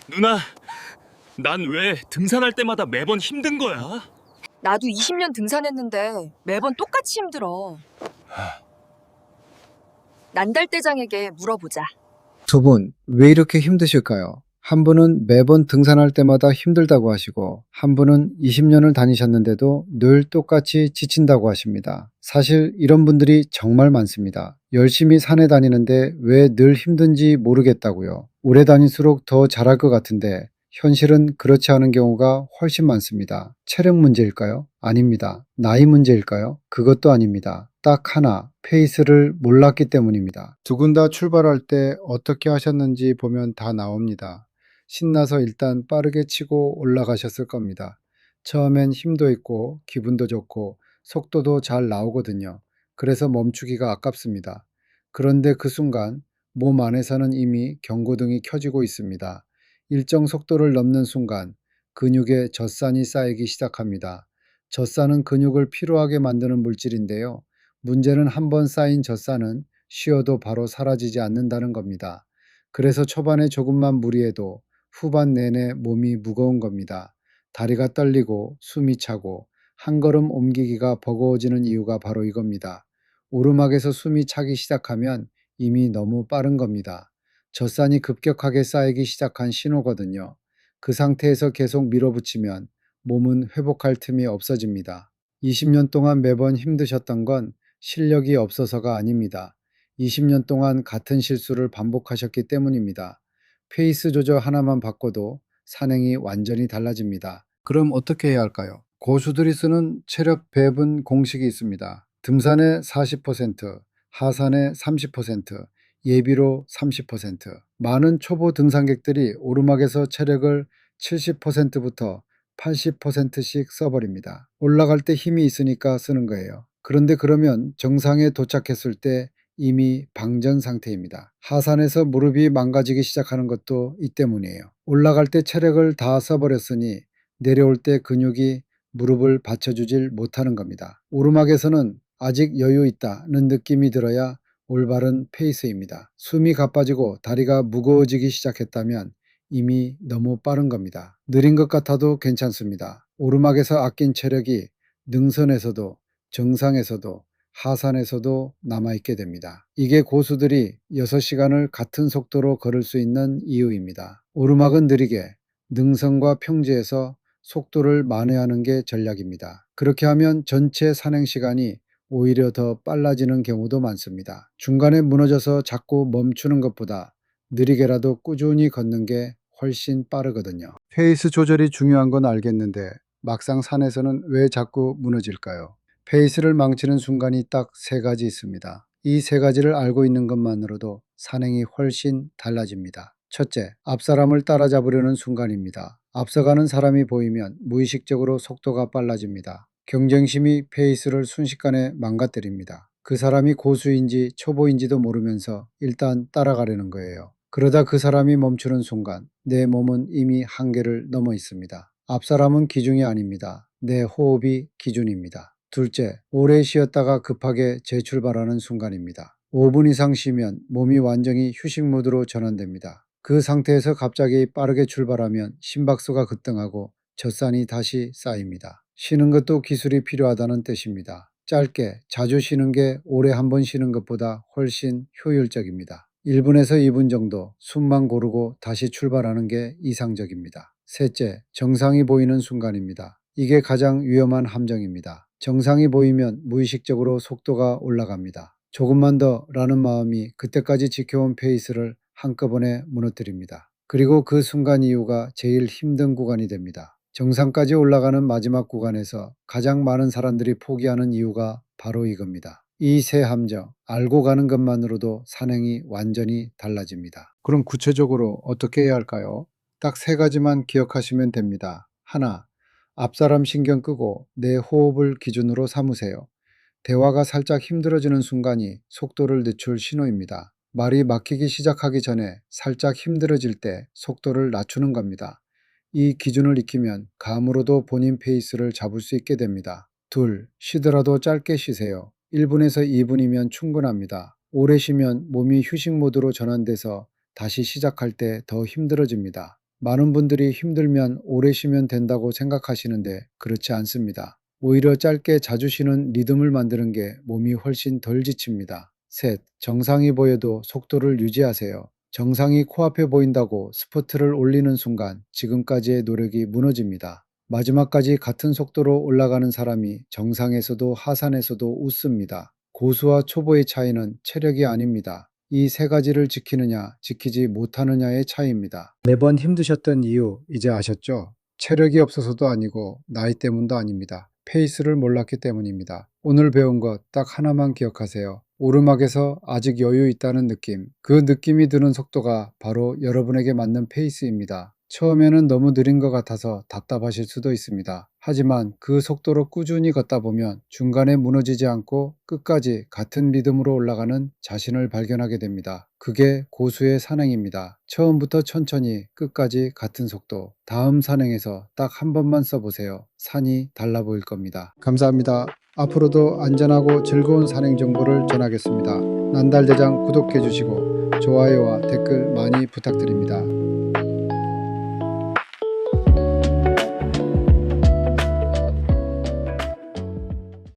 누나, 난 왜 등산할 때마다 매번 힘든 거야? 나도 20년 등산했는데 매번 똑같이 힘들어. 난달대장에게 물어보자. 두 분, 왜 이렇게 힘드실까요? 한 분은 매번 등산할 때마다 힘들다고 하시고, 한 분은 20년을 다니셨는데도 늘 똑같이 지친다고 하십니다. 사실 이런 분들이 정말 많습니다. 열심히 산에 다니는데 왜 늘 힘든지 모르겠다고요. 오래 다닐수록 더 잘할 것 같은데, 현실은 그렇지 않은 경우가 훨씬 많습니다. 체력 문제일까요? 아닙니다. 나이 문제일까요? 그것도 아닙니다. 딱 하나, 페이스를 몰랐기 때문입니다. 두 분 다 출발할 때 어떻게 하셨는지 보면 다 나옵니다. 신나서 일단 빠르게 치고 올라가셨을 겁니다. 처음엔 힘도 있고 기분도 좋고 속도도 잘 나오거든요. 그래서 멈추기가 아깝습니다. 그런데 그 순간 몸 안에서는 이미 경고등이 켜지고 있습니다. 일정 속도를 넘는 순간 근육에 젖산이 쌓이기 시작합니다. 젖산은 근육을 피로하게 만드는 물질인데요. 문제는 한번 쌓인 젖산은 쉬어도 바로 사라지지 않는다는 겁니다. 그래서 초반에 조금만 무리해도 후반 내내 몸이 무거운 겁니다. 다리가 떨리고 숨이 차고 한 걸음 옮기기가 버거워지는 이유가 바로 이겁니다. 오르막에서 숨이 차기 시작하면 이미 너무 빠른 겁니다. 젖산이 급격하게 쌓이기 시작한 신호거든요. 그 상태에서 계속 밀어붙이면 몸은 회복할 틈이 없어집니다. 20년 동안 매번 힘드셨던 건 실력이 없어서가 아닙니다. 20년 동안 같은 실수를 반복하셨기 때문입니다. 페이스 조절 하나만 바꿔도 산행이 완전히 달라집니다. 그럼 어떻게 해야 할까요? 고수들이 쓰는 체력 배분 공식이 있습니다. 등산의 40%, 하산의 30%, 예비로 30%. 많은 초보 등산객들이 오르막에서 체력을 70%부터 80%씩 써버립니다. 올라갈 때 힘이 있으니까 쓰는 거예요. 그런데 그러면 정상에 도착했을 때 이미 방전 상태입니다. 하산에서 무릎이 망가지기 시작하는 것도 이 때문이에요. 올라갈 때 체력을 다 써버렸으니 내려올 때 근육이 무릎을 받쳐주질 못하는 겁니다. 오르막에서는 아직 여유 있다는 느낌이 들어야 올바른 페이스입니다. 숨이 가빠지고 다리가 무거워지기 시작했다면 이미 너무 빠른 겁니다. 느린 것 같아도 괜찮습니다. 오르막에서 아낀 체력이 능선에서도 정상에서도 하산에서도 남아있게 됩니다. 이게 고수들이 6시간을 같은 속도로 걸을 수 있는 이유입니다. 오르막은 느리게, 능선과 평지에서 속도를 만회하는 게 전략입니다. 그렇게 하면 전체 산행 시간이 오히려 더 빨라지는 경우도 많습니다. 중간에 무너져서 자꾸 멈추는 것보다 느리게라도 꾸준히 걷는 게 훨씬 빠르거든요. 페이스 조절이 중요한 건 알겠는데 막상 산에서는 왜 자꾸 무너질까요? 페이스를 망치는 순간이 딱 세 가지 있습니다. 이 세 가지를 알고 있는 것만으로도 산행이 훨씬 달라집니다. 첫째, 앞사람을 따라잡으려는 순간입니다. 앞서가는 사람이 보이면 무의식적으로 속도가 빨라집니다. 경쟁심이 페이스를 순식간에 망가뜨립니다. 그 사람이 고수인지 초보인지도 모르면서 일단 따라가려는 거예요. 그러다 그 사람이 멈추는 순간 내 몸은 이미 한계를 넘어 있습니다. 앞사람은 기준이 아닙니다. 내 호흡이 기준입니다. 둘째, 오래 쉬었다가 급하게 재출발하는 순간입니다. 5분 이상 쉬면 몸이 완전히 휴식 모드로 전환됩니다. 그 상태에서 갑자기 빠르게 출발하면 심박수가 급등하고 젖산이 다시 쌓입니다. 쉬는 것도 기술이 필요하다는 뜻입니다. 짧게 자주 쉬는 게 오래 한 번 쉬는 것보다 훨씬 효율적입니다. 1분에서 2분 정도 숨만 고르고 다시 출발하는 게 이상적입니다. 셋째, 정상이 보이는 순간입니다. 이게 가장 위험한 함정입니다. 정상이 보이면 무의식적으로 속도가 올라갑니다. 조금만 더 라는 마음이 그때까지 지켜온 페이스를 한꺼번에 무너뜨립니다. 그리고 그 순간 이후가 제일 힘든 구간이 됩니다. 정상까지 올라가는 마지막 구간에서 가장 많은 사람들이 포기하는 이유가 바로 이겁니다. 이 세 함정, 알고 가는 것만으로도 산행이 완전히 달라집니다. 그럼 구체적으로 어떻게 해야 할까요? 딱 세 가지만 기억하시면 됩니다. 하나, 앞사람 신경 끄고 내 호흡을 기준으로 삼으세요. 대화가 살짝 힘들어지는 순간이 속도를 늦출 신호입니다. 말이 막히기 시작하기 전에 살짝 힘들어질 때 속도를 낮추는 겁니다. 이 기준을 익히면 감으로도 본인 페이스를 잡을 수 있게 됩니다. 둘, 쉬더라도 짧게 쉬세요. 1분에서 2분이면 충분합니다. 오래 쉬면 몸이 휴식 모드로 전환돼서 다시 시작할 때 더 힘들어집니다. 많은 분들이 힘들면 오래 쉬면 된다고 생각하시는데 그렇지 않습니다. 오히려 짧게 자주 쉬는 리듬을 만드는 게 몸이 훨씬 덜 지칩니다. 셋, 정상이 보여도 속도를 유지하세요. 정상이 코앞에 보인다고 스포트를 올리는 순간 지금까지의 노력이 무너집니다. 마지막까지 같은 속도로 올라가는 사람이 정상에서도 하산에서도 웃습니다. 고수와 초보의 차이는 체력이 아닙니다. 이 세 가지를 지키느냐, 지키지 못하느냐의 차이입니다. 매번 힘드셨던 이유 이제 아셨죠? 체력이 없어서도 아니고 나이 때문도 아닙니다. 페이스를 몰랐기 때문입니다. 오늘 배운 것 딱 하나만 기억하세요. 오르막에서 아직 여유 있다는 느낌. 그 느낌이 드는 속도가 바로 여러분에게 맞는 페이스입니다. 처음에는 너무 느린 것 같아서 답답하실 수도 있습니다. 하지만 그 속도로 꾸준히 걷다 보면 중간에 무너지지 않고 끝까지 같은 리듬으로 올라가는 자신을 발견하게 됩니다. 그게 고수의 산행입니다. 처음부터 천천히 끝까지 같은 속도. 다음 산행에서 딱 한 번만 써보세요. 산이 달라 보일 겁니다. 감사합니다. 앞으로도 안전하고 즐거운 산행 정보를 전하겠습니다. 난달대장 구독해 주시고 좋아요와 댓글 많이 부탁드립니다.